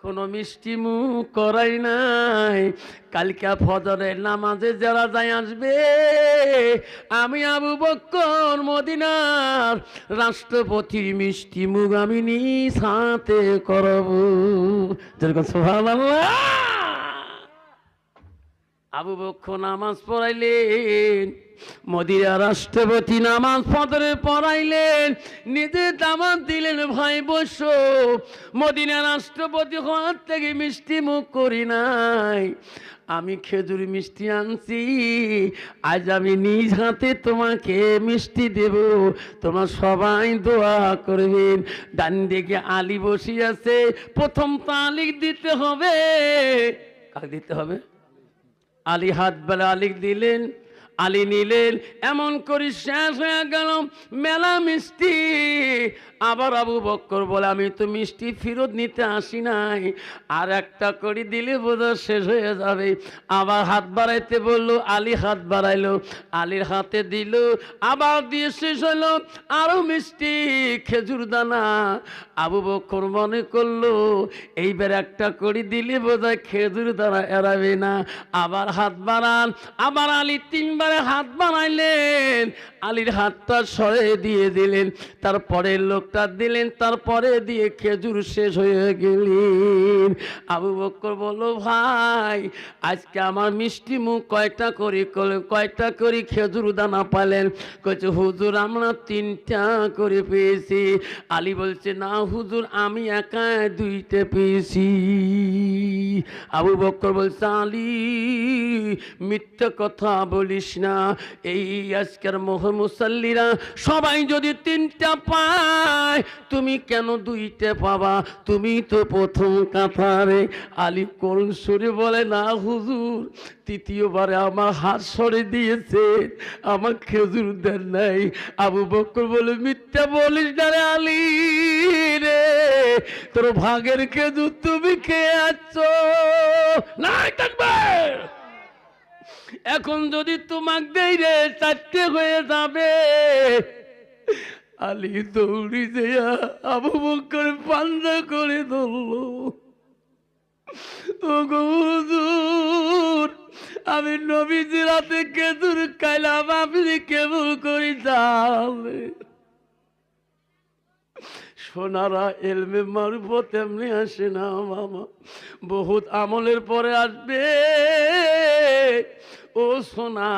কোনো মিষ্টি মুখ করাই নাই। কালকে ফজরের নামাজে যারা যায় আসবে, আমি আবু বকর মদিনার রাষ্ট্রপতির মিষ্টি মুখ আমি নিজ হাতে করব। যেরকম সুবহানাল্লাহ। আবু বকর নামাজ পড়াইলেন, মদিনা রাষ্ট্রপতি নামাজ ফজরে পড়াইলেন, নিজে দামাত দিলেন, ভাই বসো। মদিনা রাষ্ট্রপতি হাত থেকে মিষ্টি মুখ করি নাই, আমি খেজুর মিষ্টি আনছি, আজ আমি নিজ হাতে তোমাকে মিষ্টি দেব, তোমরা সবাই দোয়া করবেন। ডান দিকে আলী বসে আছে, প্রথম তালিক দিতে হবে। কাকে দিতে হবে? আলী হাত বেলা আলিক দিলেন, আলী নিলেন, এমন করে শেষ হয়ে গেল মেলা মিষ্টি। আবার আবু বকর বলে, আমি তো মিষ্টি ফেরত নিতে আসি নাই, আর একটা করে দিলে বোধহয় শেষ হয়ে যাবে। আবার হাত বাড়াইতে বললো, আলী হাত বাড়াইলো, আলীর হাতে দিল, আবার দিয়ে শেষ হলো। আরো মিষ্টি, খেজুর দানা। আবু বকর মনে করলো এইবার একটা করে দিলে বোধহয় খেজুর দানা এড়াবে না। আবার হাত বাড়ান, আবার আলী তিনবারে হাত বাড়াইলেন, আলীর হাতটা সরে দিয়ে দিলেন, তারপরে লোকটা দিলেন, তারপরে দিয়ে খেজুর শেষ হয়ে গেলেন। আবু বকর বলল, ভাই আজকে আমার মিষ্টি মুখ কয়টা করে খেজুর দানা পালেন? কইছে, হুজুর আমরা 3টা করে পেয়েছি। আলী বলছে, না হুজুর আমি একা 2টা পেয়েছি। আবু বকর বলছে, আলী মিথ্যা কথা বলিস না, এই আজকের মুসাল্লিরা সবাই যদি 3টা পায়, তুমি কেন 2টা পাবা? তুমি তো প্রথম কাতারে। আলী করুণ সুরে বলে, না হুজুর, তৃতীয়বারে আমার হাত সরে দিয়েছে, আমার খেজুর দেন নাই। আবু বকর বলে, মিথ্যা বলিস না রে আলী রে, তোর ভাগের খেজুর তুমি খেয়ে আছো। নাই থাকবে, এখন যদি তোমাকে দেই রে 4টে হয়ে যাবে। আলী দৌড়ি দেয়া আবু বকর পাঞ্জা করে ধরলো, ও গো হুজুর, আমি নবীজির হাতে খেজুর খাইলাম, আপনি কেমন করে যাবে? সোনারা এলমে মারফত এমনি আসে না মামা, বহুত আমলের পরে আসবে। ও সোনা,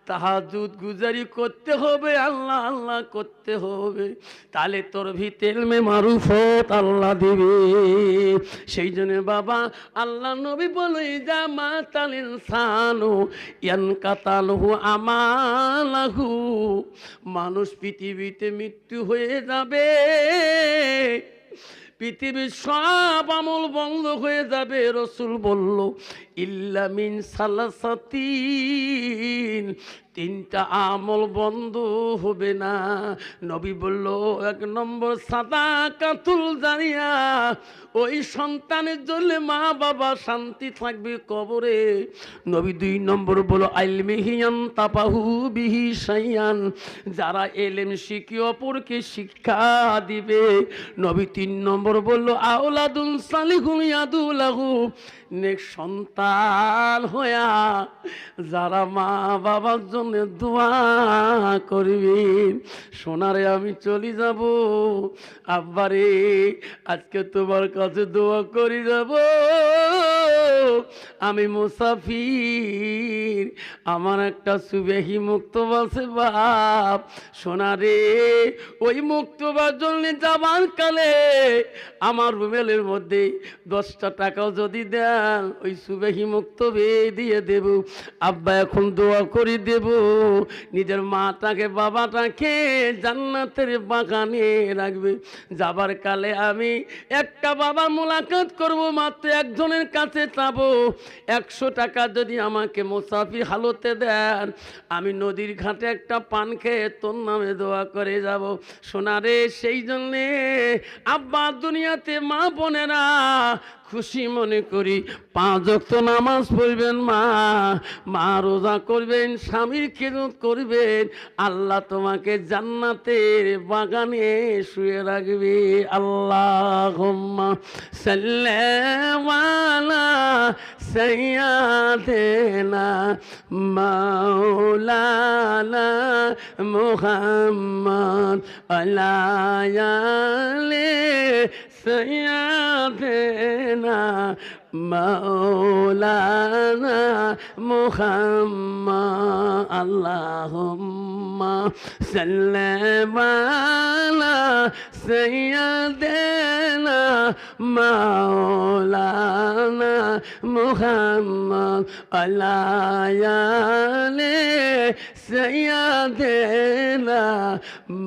তাহাজ্জুদ গুজারি করতে হবে, আল্লাহ আল্লাহ করতে হবে, তাহলে তোর ভিতর এলমে মারফত আল্লাহ দিবে। সেই জন্য বাবা আল্লাহ নবী বলে, যা মাতাল ইনসানু ইয়ানকাতালহু আমালাহু, মানুষ পৃথিবীতে মৃত্যু হয়ে যাবে, পৃথিবীর সব আমল বন্ধ হয়ে যাবে। রসুল বলল, ইল্লা মিন সালাসাতিন, 3টা আমল বন্ধ হবে না। নবী বলল, 1 নম্বর সাদাকাতুল জারিয়া, ওই সন্তানের জন্য মা বাবা শান্তি থাকবে কবরে। নবী 2 নম্বর বলল, আইলমিহিয়ান তাপাহু বিহি শাইয়ান, যারা এলেম শিখে অপরকে শিক্ষা দিবে। নবী 3 নম্বর বলল, আওলাদুল সালিহুল ইয়াদুলাহু, নেক সন্তান হইয়া যারা মা বাবার জন্য দোয়া করবেন। সোনারে আমি চলে যাব, আব্বারে আজকে তোমার কাছে দোয়া করে যাব, আমি মুসাফির, আমার একটা সুবেহি মুক্তবা আছে বাপ। সোনারে ওই মুক্তবার জন্য যাবার কালে আমার রুমেলের মধ্যে 10টা টাকাও যদি দেন, ওই সুবেহি মুক্তবে দিয়ে দেব। আব্বা এখন দোয়া করে দেব, নিজের মাটাকে বাবাটাকে জান্নাতের বাগানে রাখবে। যাবার কালে আমি একটা বাবা মোলাকাত করব, মাত্র একজনের কাছে যাবো, 100 টাকা যদি আমাকে মুসাফির হালতে দেন, আমি নদীর ঘাটে একটা পান খেয়ে তোর নামে দোয়া করে যাব। সোনারে, সেই জন্যে আব্বা দুনিয়াতে মা বোনেরা খুশি মনে করি 5 ওয়াক্ত নামাজ পড়বেন, মা রোজা করবেন, স্বামীর খেদমত করবেন, আল্লাহ তোমাকে জান্নাতের বাগানে শুয়ে রাখবে। আল্লাহুম্মা সাল্লি আলা সাইয়্যিদিনা মাওলানা মুহাম্মদ আলা আলি সাইয়্যিদিনা মাওলানা মুহাম্মদ। আল্লাহুম্মা সাল্লি আলা সাইয়্যিদিনা মাওলানা মুহাম্মদ আলা আলি সাইয়্যিদিনা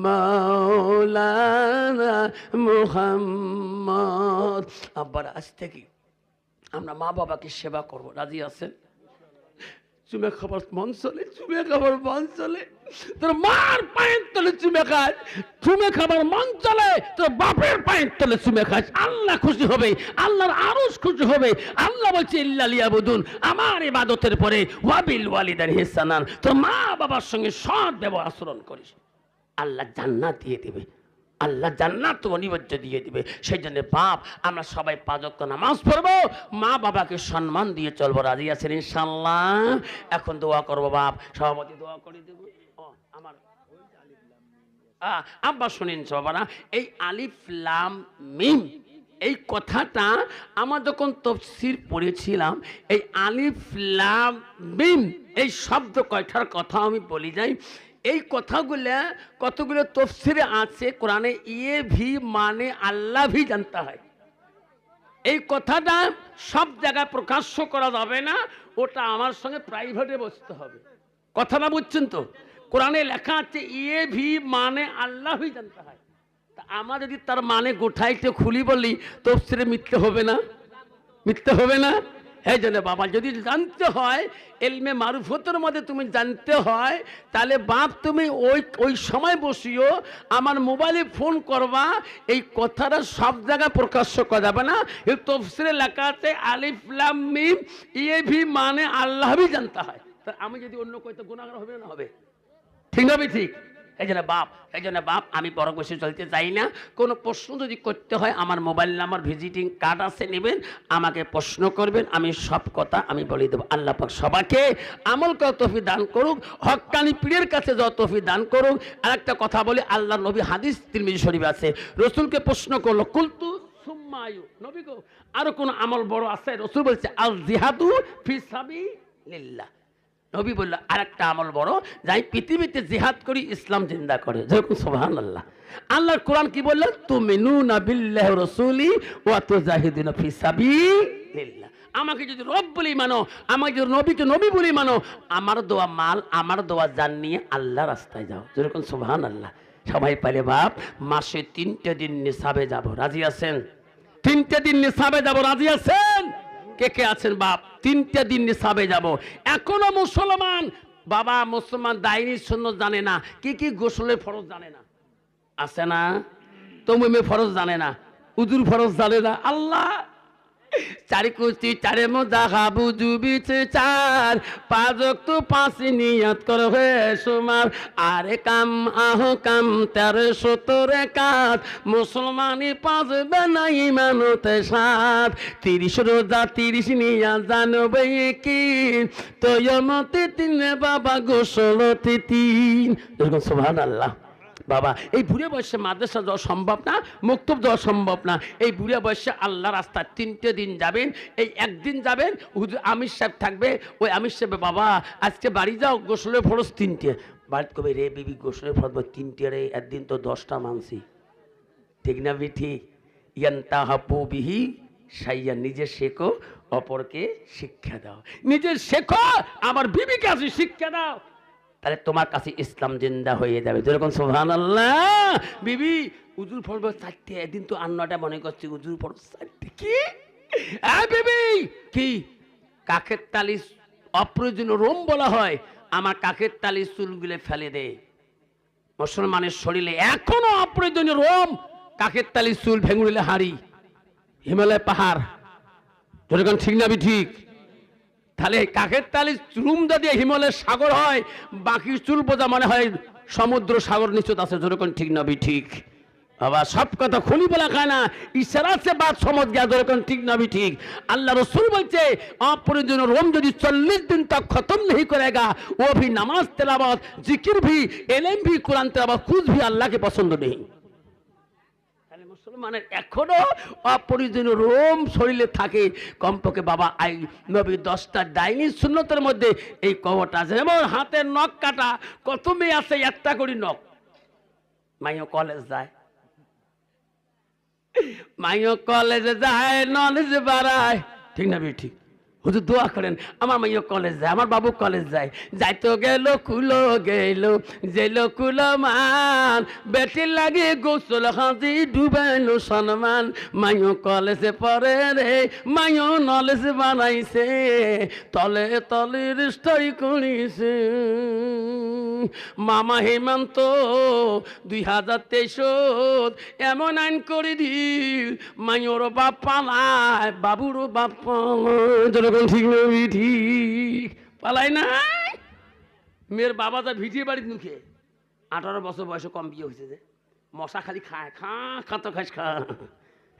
মাওলানা মুহাম্মদ। আব্বার আজ থেকে আমরা মা বাবাকে সেবা করব, রাজি আছেন? চুমে খাবার মন চলে, চুমে খাবার মন চলে, তোর মার পায়ের তলে চুমে খাস, চুমে খাবার মন চলে তোর বাপের পায়ের তলে চুমে খাস, আল্লাহ খুশি হবে, আল্লাহর আরশ খুশি হবে। আল্লাহ বলছে ইল্লা লিয়াবুদুন, আমার ইবাদতের পরে ওয়াবিল ওয়ালিদাইনি ইহসানান, তোর মা বাবার সঙ্গে সৎ ব্যবহার আচরণ করিস, আল্লাহ জান্নাত দিয়ে দেবে, আল্লাহ জান্নাত তো অনিবার্য দিয়ে দিবে। সেই জন্য বাপ, আমরা সবাই 5 ওয়াক্ত নামাজ পড়বো, মা বাবাকে সম্মান দিয়ে চলবো, রাজি আছেন ইনশাআল্লাহ? এখন দোয়া করবো বাপ, সভাপতি দোয়া করে দেব। আমার আব্বা শুনেন বাবারা, এই আলিফ লাম মিম এই কথাটা আমরা যখন তাফসীর পড়েছিলাম, এই আলিফ লাম মিম এই শব্দ কয়টার কথা আমি বলি যাই। এই কথাগুলো কতগুলো তাফসীরে আছে, কোরআনে ইয়ে ভি মানে আল্লাহ ভি জানতে হয়। এই কথাটা সব জায়গায় প্রকাশ্য করা যাবে না, ওটা আমার সঙ্গে প্রাইভেটে বসতে হবে। কথাটা বুঝছেন তো? কোরআনে লেখা আছে ইয়ে ভি মানে আল্লাহ ভি জানতে হয়। তা আমরা যদি তার মানে গোঠাইতে খুলি বলি, তাফসীরে মিথ্যে হবে না? মিথ্যে হবে না? এই জন্য বাবা, যদি জানতে হয় ইলমে মারুফতের মধ্যে তুমি জানতে হয়, তাহলে বাপ তুমি ওই সময় বসিও, আমার মোবাইলে ফোন করবা, এই কথাটা সব জায়গায় প্রকাশ্য করা যাবে না। এই তাফসীরে লেখা আছে আলিফ লাম মিম ইয়ে ভি মানে আল্লাহ ভি জানতে হয়। তা আমি যদি অন্য কইতে গুনাহগার হবে না হবে? ঠিক না? ঠিক। এই জন্য বাপ আমি বড় বসে চলতে চাই না। কোনো প্রশ্ন যদি করতে হয়, আমার মোবাইল নাম্বার ভিজিটিং কার্ড আছে, নেবেন, আমাকে প্রশ্ন করবেন, আমি সব কথা আমি বলে দেবো। আল্লাহ পাক সবাইকে আমল করার তৌফিক দান করুক, হক্কানি পীরের কাছে যত তৌফিক দান করুক। আর একটা কথা বলি, আল্লাহ নবী হাদিস তিরমিজি শরীফে আছে, রসুলকে প্রশ্ন করলো কুলতু সুম্মা আয়ু, নবী গো আরো কোন আমল বড় আছে? রসুল বলছে আল জিহাদু ফি সাবিলিল্লাহ। নবী বলল আরেকটা আমল বড়, যাই পৃথিবীতে জিহাদ করি ইসলাম জিন্দা করে, যেরকম সুবহানাল্লাহ। আল্লাহর কোরআন কি বললেন? তুমিনুনা বিল্লাহি ওয়া রাসূলি ওয়া তুজাহিদুনা ফি সাবিলিল্লাহ। আমাকে যদি রব বলি মানো, আমাকে যদি নবীকে নবী বলি মানো, আমার দোয়া মাল, আমার দোয়া জান নিয়ে আল্লাহ রাস্তায় যাও, যেরকম সুবহানাল্লাহ। সবাই পারে বাপ মাসে 3টে দিন নিসাবে যাব, রাজি আছেন? 3টে দিন নিসাবে যাব, রাজি আছেন? কে কে আছেন বাপ? 3টে দিন নিসাবে যাব। এখনো মুসলমান বাবা, মুসলমান দায়নি সুন্নত জানে না, কি কি গোসলের ফরজ জানে না, আছে না? তমুমে ফরজ জানে না, উজুর ফরজ জানে না। আল্লাহ চারি কুচি চারে মোজাহা বুঝুবিছে 4 5 ওয়াক্ত 5 নিয়ত করো হে সুমার, আরে কাম আহ কাম 13 রাকাত, মুসলমানি 5 বেনা ইমানতে 7, 30 রোজা 30 নিয়া জানবে কি, তয়মতে 3 বাবা গোসলতে 3, এরকম সুবহানাল্লাহ। বাবা এই বুড়ে বয়সে মাদ্রাসা যাওয়া সম্ভব না, মক্তব যাওয়া সম্ভব না, এই বুড়ে বয়সে আল্লাহ রাস্তায় 3টে দিন যাবেন। এই একদিন যাবেন, হুজুর আমির সাহেব থাকবে, ওই আমির সাহেব বাবা আজকে বাড়ি যাও, গোসলের ফরজ 3টে। বাড়িতে কবে রে বিবি গোসলের ফরজ 3টে রে, একদিন তো 10টা মানছি, ঠিক না বি? ঠিক। ইয়ান্তাহাবু বিহি সাইয়া, নিজে শেখো অপরকে শিক্ষা দাও, নিজে শেখো আমার বিবিকে আসি শিক্ষা দাও, তাহলে তোমার কাছে ইসলাম জিন্দা হয়ে যাবে, যেরকম সুবহানাল্লাহ। বিবি উজুর ফরজ 4টে, একদিন তো 8টা মনে করছি উজুর ফরজ 4টে। কি বিবি কি কাকের তালি অপ্রয়োজনীয় রোম বলা হয়, আমার কাকের তালি চুলগুলো ফেলে দে। মুসলমানের শরীরে এখনো অপ্রয়োজনীয় রোম, কাকের তালি চুল ভেঙুড়িলে হাড়ি, হিমালয় পাহাড়, যেরকম ঠিক না ঠিক? তাহলে কাকের তালি রুম যদি হিমালয়ের সাগর হয়, বাকি চুল বোঝা মনে হয় সমুদ্র সাগর নিশ্চিত আছে, যেরকম ঠিক না ঠিক? আবার সব কথা খুনি বলা খায় না, ইশারা से बात समझ गया, যেরকম ঠিক না ঠিক? আল্লাহ রসুল বলছে অপ্রয়োজনীয় রোম যদি 40 दिन तक खत्म नहीं करेगा, वो भी नमाज तिलावत, जिक्र भी, इल्म भी, कुरान तिलावत कुछ भी अल्लाह के पसंद नहीं। তাহলে মুসলমানের এখনো অপ্রয়োজনীয় রোম শরীরে থাকে। কমপক্ষে বাবা আই নবী 10টা ডাইনি সুন্নতের মধ্যে এই কওয়াটা আছে। যেমন হাতের নখ কাটা, কত মেয়ে আছে একটা করে নখ, মাইও কলেজ যায়, মাইও কলেজে যায়, নলেজ বাড়ায়, ঠিক না ঠিক? হুজুর দোয়া করেন আমার মাইও কলেজ যায়, আমার বাবু কলেজ যায়। যাইতো গেল কুলো গেল, যেল কুলো মান, বেটির লাগে গোসল হাজি ডুবাইলো সম্মান। মাইও কলেজে পড়ে রে, মাইও নলেজ বানাইছে, তলে তলে স্টাডি করিছে। মামা হেমন্ত 2023 এমন আইন করে দিল, মাইওর বাপ পালায়, বাবুরও বাপ পালায়, যেরকম ঠিক না ঠিক? পালাই না। মেয়ের বাবা যা ভিটিয়ে বাড়ির মুখে 18 বছর বয়সে কম বিয়ে হয়েছে, যে মশা খালি খায়, খা খাতো খাস খা।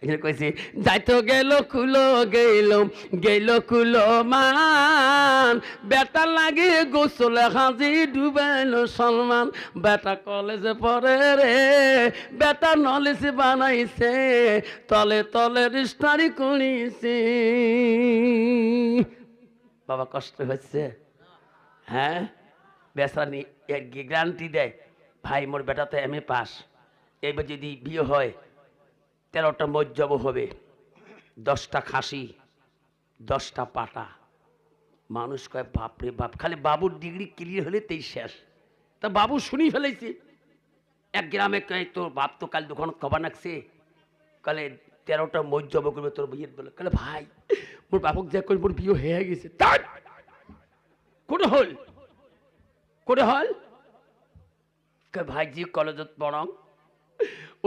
এখানে কইছে যাইতো গেল কুলো গেল, গেল কুলো মান, বেটা লাগে গোসল হাজি ডুবাইলো সলমান। বেটা কলেজে পড়ে রে, বেটা নলেজ বানাইছে, তলে তলে রিস্টারি করিছে। বাবা কষ্ট হচ্ছে, হ্যাঁ? বেচারি গ্যারান্টি দেয়, ভাই মোর বেটা তো MA পাস, এবার যদি বিয়ে হয় 13টা মজ্জব হবে, 10টা খাসি, 10টা পাটা। মানুষ কয় বাপরে বাপ, খালি বাবুর ডিগ্রি ক্লিয়ার হলে তেই শেষ। তা বাবু শুনি ফেলেছে। এক গ্রামে কয় তোর বাপ তো কাল দোকান কবা নাকছে, কালে 13টা মজ্জব করবে তোর বিয়ের বলে। কালে ভাই মোর বাপক যা করে মোর বিয়ে হয়ে গেছে। কোটে হল, কোটে হল? ভাই জি কলেজত পড়াম,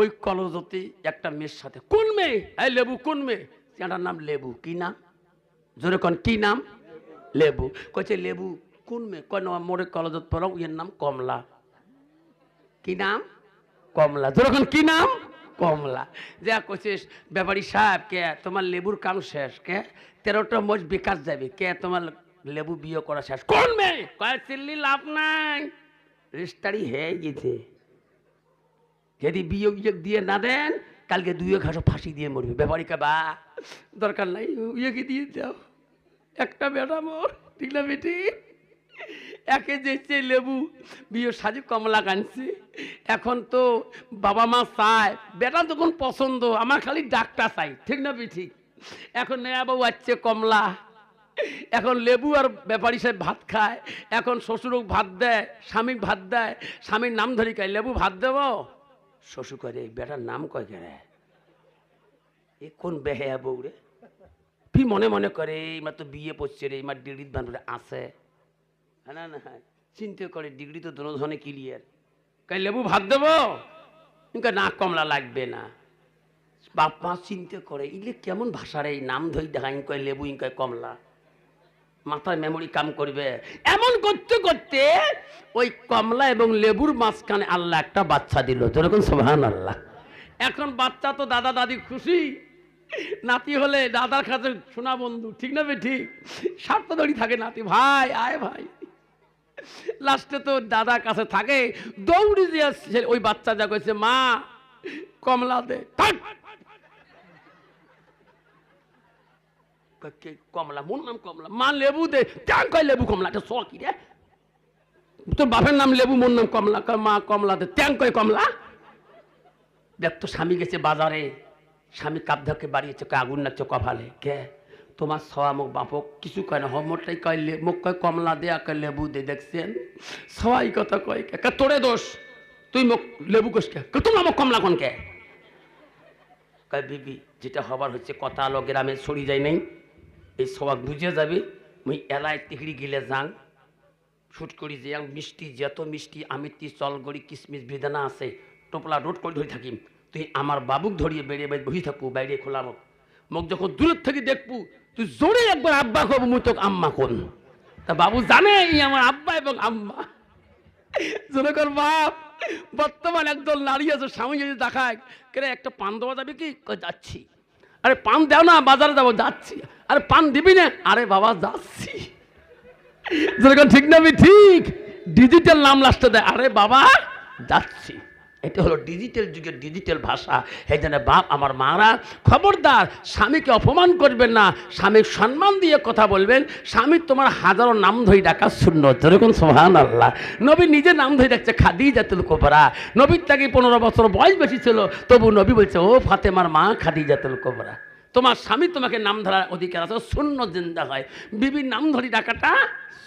ওই কলেজতে একটা মেয়ের সাথে। কোন মেয়ে? এই লেবু। কোন মেয়ে? সেটার নাম লেবু। কি নাম? জোরে কোন কি নাম? লেবু। কইছে লেবু কোন মেয়ে? কয় না মোরে কলেজত পড়াম, এর নাম কমলা। কি নাম? কমলা। জোরে কোন কি নাম? কমলা। যা কইছিস ব্যাপারী সাহেব, কে তোমার লেবুর কাম শেষ? কে 13টা মোজ বিকাশ যাবে, কে তোমার লেবু বিয়ে করা শেষ? কোন মেয়ে? কয় চিল্লি লাভ নাই, রেজিস্ট্রি হয়ে গেছে। যদি বিয়ে দিয়ে না দেন, কালকে 2 ঘাসও ফাঁসি দিয়ে মরবে। ব্যাপারীকে বা দরকার নাই, ইয়েকে দিয়ে যাও, একটা বেটা মোর, ঠিক না বেটি? একে যেছে লেবু বিয়ে সাজি কমলা কানছে। এখন তো বাবা মা চায়, বেটা যখন পছন্দ, আমার খালি ডাকটা চাই, ঠিক না বেটি? এখন নয়া বাবু আসছে কমলা, এখন লেবু আর ব্যাপারী সাহেব ভাত খায়। এখন শ্বশুরক ভাত দেয়, স্বামীক ভাত দেয়, স্বামীর নাম ধরি খায়, লেবু ভাত দেব। শ্বশুর করে বেটার নাম কয় কে রে, এ কোন বেহেয়া বউ রে? তুই মনে মনে করে এইমার তো বিয়ে পড়ছে রে, এইমার ডিগ্রি বান্ধবী আছে না না, চিন্তা করে ডিগ্রি তো দুজনে ক্লিয়ার। কয় লেবু ভাত দেব, না কমলা লাগবে না। বাপ মা চিন্তা করে ইলে কেমন ভাষা রে, নাম ধরি দেখা, কয় লেবু, কয় কমলা। মাথায় মেমোরি কাম করবে। এমন করতে করতে ওই কমলা এবং লেবুর মাঝখানে আল্লাহ একটা বাচ্চা দিল, যেরকম সুবহানাল্লাহ। এখন বাচ্চা তো দাদা দাদি খুশি, নাতি হলে দাদার কাছে শোনা বন্ধু, ঠিক না ঠিক? স্বার্থধরি থাকে নাতি, ভাই আয় ভাই। লাস্টে তো দাদার কাছে থাকে, দৌড়ি দিয়ে ওই বাচ্চা যা কইছে, মা কমলা দে। কমলা, মোর নাম কমলা, মা লেবু দে। ট্যাং কয় লেবু কমলা, এটা শখি রে, তোর বাপের নাম লেবু, মোর নাম কমলা। কয় মা কমলা দে। ট্যাং কয় কমলা। দেখ তো স্বামী গেছে বাজারে, স্বামী কাপ ধকে বাড়িয়েছে, আগুন নাচছে কপালে। কে তোমার সওয়া মুখ বাপক কিছু কয় না, মোটটাই কয় মুখ কয় কমলা দে, আর কয় লেবু দে। দেখছেন সবাই কথা কয়, কে তোরে দোষ, তুই মুখ লেবু কোস কে, তোমার মুখ কমলা কোন কে? কয় বিবি যেটা হবার হচ্ছে, কথা আলো গ্রামে ছড়ি যায় নাই, এই সবাক বুঝে যাবে, মুই এলাই তিহড়ি গিলে যাং শুট করি যে মিষ্টি যত মিষ্টি আমিতি চলগড়ি কিসমিস বেদানা আছে টোপলা রোড করে ধরে থাকিম তুই আমার বাবুক ধরিয়ে বেরিয়ে বাইরে বসে থাকবো বাইরে খোলা মুখ যখন দূরের থেকে দেখবো তুই জোরে একবার আব্বা কব মুই তোকে আম্মা কোন তা বাবু জানে এই আমার আব্বা এবং আম্মা জোরে কর বাপ বর্তমান একদল নারী আছে স্বামী যদি দেখায় কেরে একটা পান দেওয়া যাবে কি যাচ্ছি আরে পান দাও না বাজারে যাবো যাচ্ছি আরে পান দিবি না আরে বাবা যাচ্ছি যেরকম ঠিক না ঠিক ডিজিটাল নাম লাস্টে দেয় আরে বাবা যাচ্ছি এটা হলো ডিজিটাল যুগের ডিজিটাল ভাষা এই জন্য বাপ আমার মারা খবরদার স্বামীকে অপমান করবেন না স্বামীর সম্মান দিয়ে কথা বলবেন স্বামী তোমার হাজারো নাম ধরে ডাকা সুন্নত যেরকম সুবহানাল্লাহ নবী নিজে নাম ধরে ডাকছে খাদিজাতুল কুবরা নবীর থেকে 15 বছর বয়স বেশি ছিল তবু নবী বলছে ও ফাতেমার মা খাদিজাতুল কুবরা তোমার স্বামী তোমাকে নাম ধরার অধিকার আছে সুন্নত জিন্দা হয় বিবির নাম ধরে ডাকাটা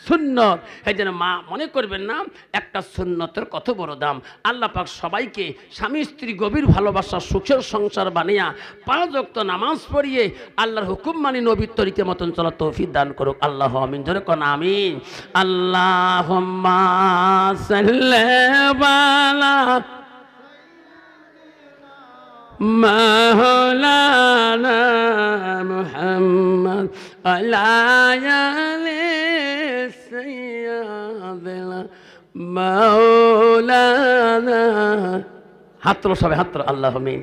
সুন্নত এই জন্য মা মনে করবেন না একটা সুন্নতের কত বড় দাম আল্লাহ পাক সবাইকে স্বামী স্ত্রী গভীর ভালোবাসা সুখের সংসার বানিয়া 5 ওয়াক্ত নামাজ পড়িয়ে আল্লাহর হুকুম মানি নবীর তরিকা মতন চলা তৌফিক দান করুক আল্লাহ আমিন জোরে কোন আমিন আল্লাহুম্মা সাল্লি আলা মাওলানা মুহাম্মদ আলাইহি মাওলানা হাতর সবাই হাতর আল্লাহ আমিন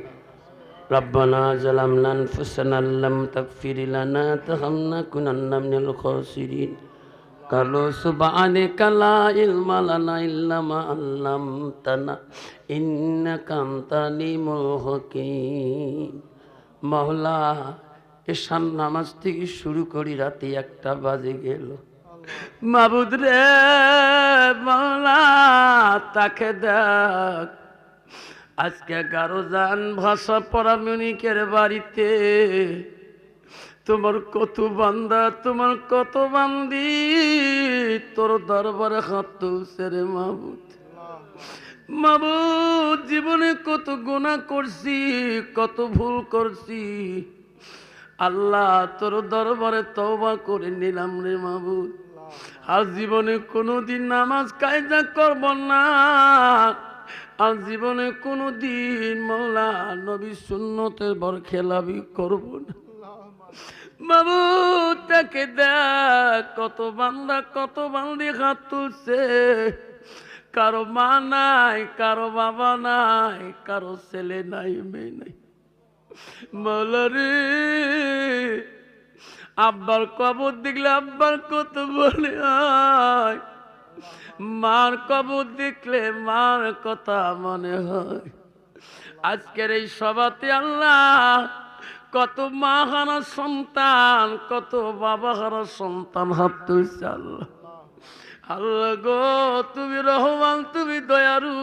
রব্বানা যালামনা আনফুসানা লাম তাগফির লানা তাহামনা কুনান্না মিনাল খাসিরিন কালো সুবহানাকা লা ইলমা লানা ইল্লা মা আল্লামতানা ইন্নাকা আনতাল আলিমুল হাকীম মাওলা এশার নামাজ থেকে শুরু করি রাতে 1টা বাজে গেল মাবুদ রে মাওলা তাকে দেখ আজকে 11 জন ভাষা পড়া মিউনিকের বাড়িতে তোমার কত বান্দা তোমার কত বান্দি তোর দরবারে হাত তুলছে রে মাবুদ মাবুদ জীবনে কত গুনাহ করছি কত ভুল করছি আল্লাহ তোর দরবারে তওবা করে নিলাম রে মাবুদ আর জীবনে কোনোদিন নামাজ কায়দা করব না আর জীবনে কোনোদিন মাওলা নবী সুন্নতের বরখেলাপি করব না মাবুদ তাকে দেখ কত বান্দা কত বান্দি হাত তুলছে কারো মা নাই কারো বাবা নাই কারো ছেলে নাই মেয়ে নাই মাওলা রে আব্বার কবর দেখলে আব্বার কত বলে হয় মার কবর দেখলে মার কথা মনে হয় আজকের এই সভাতে আল্লাহ কত মা হারা সন্তান কত বাবা হারা সন্তান হাত তুলছে আল্লাহ আল্লাহ গো তুমি রহমান তুমি দয়ালু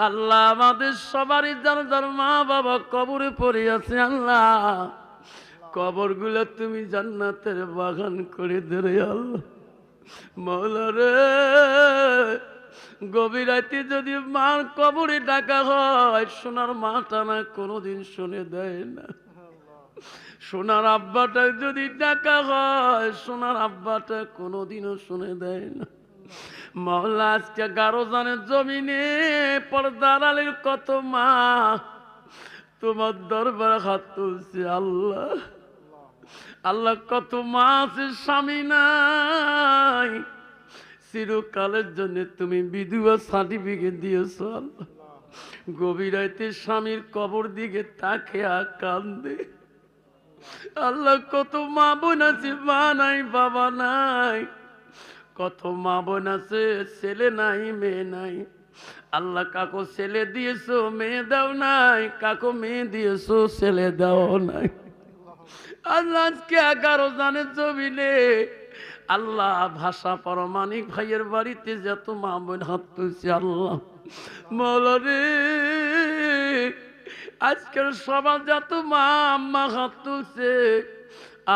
আল্লাহ আমাদের সবারই যার যার মা বাবা কবরে পড়ে আছে আল্লাহ কবরগুলো তুমি জান্নাতের বাগান করে দে আল্লাহ মাওলা রে গভীর রাতে যদি মার কবরে ডাকা হয় সোনার মাটা না কোনোদিন শুনে দেয় না সোনার আব্বাটা যদি ডাকা হয় সোনার আব্বাটা কোনোদিনও শুনে দেয় না মাওলা আজকে 11 জনের জমিনে পর্দার আলীর কত মা তোমার দরবারে হাত তুলছে আল্লাহ আল্লাহ কত মা আছে স্বামী নাই চিরকালের জন্য তুমি বিধবা সার্টিফিকেট দিয়েছ আল্লাহ গভীর রাতে স্বামীর কবর দিকে তাকে কান্দে আল্লাহ কত মা বোন আছে মা নাই বাবা নাই কত মা বোন আছে ছেলে নাই মেয়ে নাই আল্লাহ কাকো ছেলে দিয়েছো মেয়ে দাও নাই কাকো মেয়ে দিয়েছো ছেলে দাও নাই আল্লাহ আজকে 11 জনের জমিনে আল্লাহ ভাষা পরমাণিক ভাইয়ের বাড়িতে যত মা বোন হাত তুলছে আল্লাহ মাওলা রে আজকের সবার যত মা আম্মা হাত তুলছে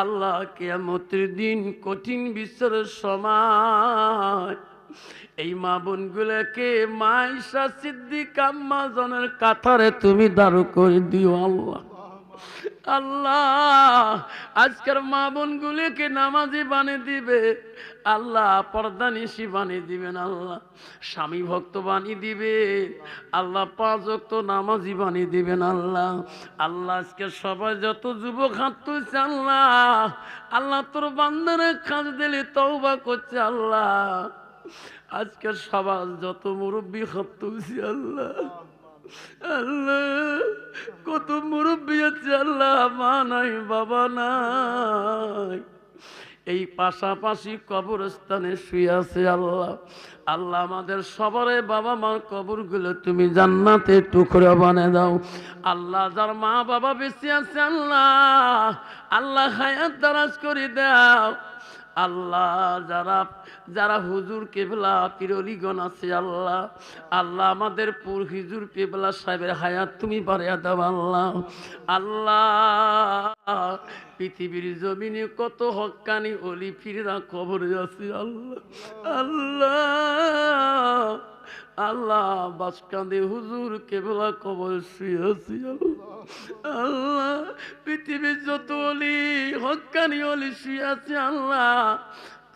আল্লাহ কিয়ামতের দিন কঠিন বিচারের সময় এই মা বোনগুলোকে মা ঈশা সিদ্দিকা আম্মা জনের কাতারে তুমি দাঁড় করে দিও আল্লাহ আল্লাহ আজকের মা বোনগুলিকে নামাজি বানিয়ে দিবে আল্লাহ, পর্দানিশী বানিয়ে দিবেন আল্লাহ, স্বামী ভক্ত বানিয়ে দিবে আল্লাহ, 5 ওয়াক্ত নামাজি বানিয়ে দিবেন আল্লাহ। আল্লাহ আজকে সবাই যত যুবক হাত তুলছে আল্লাহ, আল্লাহ তোর বান্দারে কাজ দিলে তওবা করছে আল্লাহ। আজকে সবার যত মুরব্বী হাত তুলছে আল্লাহ, আল্লাহ কত মুরব্বী আছে আল্লাহ, মা নাই বাবা নাই, এই পাশাপাশি কবরস্থানে শুয়ে আছে আল্লাহ। আল্লাহ আমাদের সবারে বাবা মার কবরগুলো তুমি জান্নাতে টুকরা বানিয়ে দাও আল্লাহ। যার মা বাবা বেঁচে আছে আল্লাহ, আল্লাহ হায়াত দারাজ করে দাও আল্লাহ। যারা যারা হুজুর কেবলা পিরলিগণ আছে আল্লাহ, আল্লাহ আমাদের পুর হুজুর কেবলা সাহেবের হায়াত তুমি বাড়িয়ে দাও আল্লাহ। আল্লাহ পৃথিবীর জমিনে কত হক্কানি অলি ফিরা কবরে আছে আল্লাহ, আল্লাহ আল্লাহ বাসকান্দে হুজুর কেবলা কবর শুয়ে আছি আল্লাহ। পৃথিবীর যত অলি হক্কানি অলি শুয়ে আছে আল্লাহ,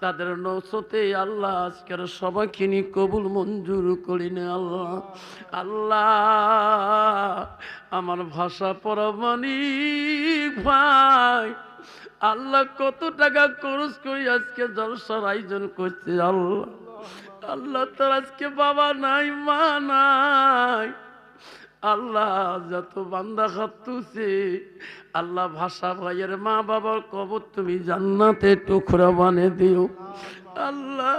তাদের নৌসতে আল্লাহ আজকের সবাইকে নিয়ে কবুল মঞ্জুর করি না আল্লাহ। আল্লাহ আমার ভাষা পরমানিক ভাই আল্লাহ কত টাকা খরচ করি আজকে জলসার আয়োজন করছে আল্লাহ, আল্লাহ তার আজকে বাবা নাই মা নাই আল্লাহ, যত বান্দা খাতুছে আল্লাহ ভাষা ভাইয়ের মা বাবার কবর তুমি জান্নাতে টুকরা বানিয়ে দিও আল্লাহ।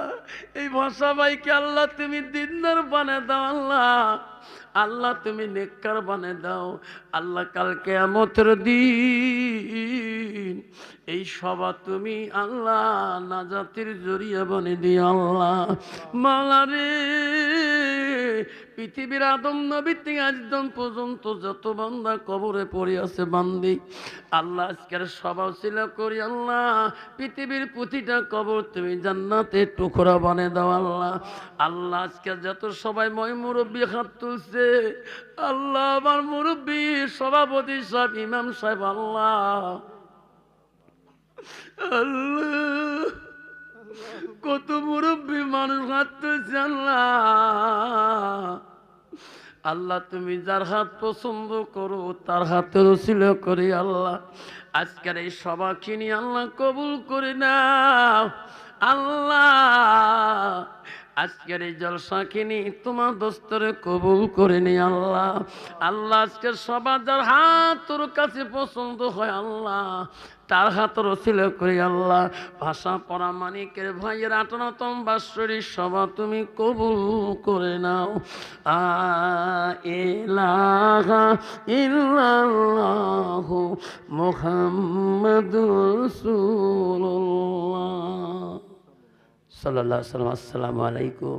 এই ভাষা ভাইকে আল্লাহ তুমি দিনদার বানিয়ে দাও আল্লাহ, আল্লাহ তুমি নেককার বানিয়ে দাও আল্লাহ। কাল কিয়ামতের দিন এই সভা তুমি আল্লাহ নাজাতের জরিয়া বানিয়ে দিও আল্লাহ। মাওলা রে পৃথিবীর আদম নবী থেকে আজদম পর্যন্ত যত বান্দা কবরে পড়ে আছে বান্দি আল্লাহ আজকের সভা ছিল করি আল্লাহ, পৃথিবীর প্রতিটা কবর তুমি জান্নাতে টুকরা বানিয়ে দাও আল্লাহ। আল্লাহ আজকে যত সবাই মই মুরব্বী হাত তুলছে আল্লাহ, আমার মুরব্বী সভাপতি সাহেব ইমাম সাহেব আল্লাহ, আল্লাহ কত মুরব্বী মানুষ হাত তুলছে আল্লাহ, আল্লাহ তুমি যার হাত পছন্দ করো তার হাতের উসিল করি আল্লাহ। আজকের এই সভা কিনি আল্লাহ কবুল করে নাও আল্লাহ। আজকের এই জলসা কিনি তোমার দস্তরে কবুল করে নি আল্লাহ। আল্লাহ আজকের সভা যার হাত তোর কাছে পছন্দ হয় আল্লাহ, তার হাত রসিল করি আল্লাহ। ভাষা পড়া মানিকের ভাইয়ের 58তম বাৎসরিক সভা তুমি কবুল করে নাও। ইলাহা ইল্লাল্লাহু মুহাম্মাদুর রাসূলুল্লাহ সাল্লাল্লাহু আলাইহি ওয়াসাল্লাম। আসসালামু আলাইকুম।